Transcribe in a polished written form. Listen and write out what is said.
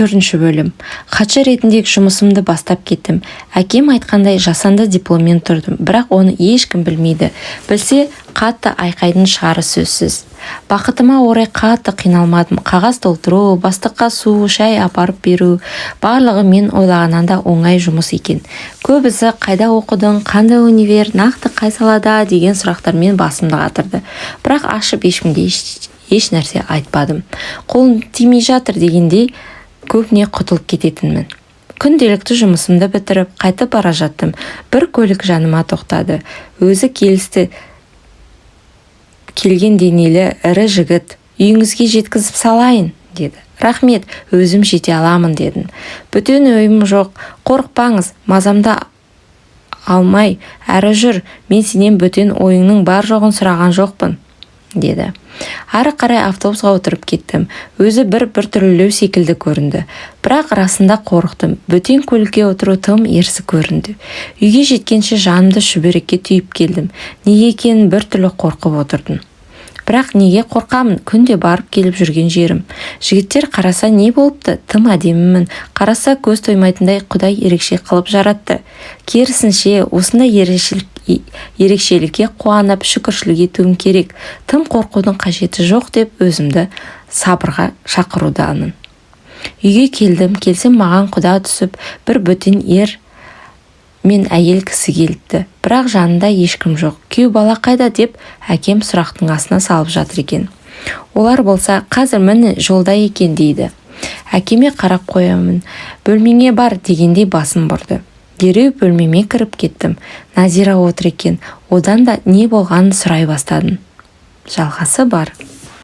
4 бөлім. Хатшы ретіндегі жұмысымды бастап кеттім. Әкем айтқандай жасанды дипломмен тұрдым, бірақ оны ешкім білмейді. Білсе, қатты айқайдың шығары сөзсіз. Бақытыма орай қатты қиналмадым. Қағаз толтыру, бастыққа су, шай апарып беру, барлығы мен ойлағаннан да оңай жұмыс екен. Көбісі қайда оқыдың, қандай универ, нақты қай салада деген сұрақтармен басымды қатырды. Бірақ ашып ешкімге еш нәрсе айтпадым. Қолым тимей жатыр дегендей көбіне құтылып кететінмін. Күнделікті жұмысымды бітіріп, қайтып бара жаттым. Бір көлік жаныма тоқтады. Өзі келген денелі ірі жігіт, үйіңізге жеткізіп салайын, деді. Рахмет, өзім жете аламын, дедім. Бөтен ойым жоқ, қорықпаңыз, мазамды алмай, әрі жүр, мен сенен бөтен ойыңның бар жоғын сұраған жоқпын, деді. Ары қарай автобусқа отырып кеттім. Өзі бір түрлілеу секілді көрінді. Бірақ расында қорықтым. Бөтен көлікке отыру тым ерсі көрінді. Үйге жеткенше жанымды шүберекке түйіп келдім. Неге екенін бір түрлі қорқып отырдым. Бірақ неге қорқамын? Күнде барып келіп жүрген жерім. Жігіттер қараса не болыпты? Тым әдемімін. Қараса көз тоймайтындай Құдай ерекше қылып жаратты. Керісінше, осындай ерекшелікке қуанып шүкіршілік етуім керек. Тым қорқудың қажеті жоқ деп өзімді сабырға шақырудамын. Үйге келсем маған құда түсіп, бір бөтен ер мен әйел кісі келіпті. Бірақ жанында ешкім жоқ. Күйеу бала қайда деп әкем сұрақтың астына салып жатыр екен. Олар болса қазір міне жолда екен дейді. Әкеме қарап қоямын. Бөлмеңе бар дегендей басым бұрды. Дереу бөлмеме кіріп кеттім. Назира отыр екен. Одан да не болғанын сұрай бастадым. Жалғасы бар.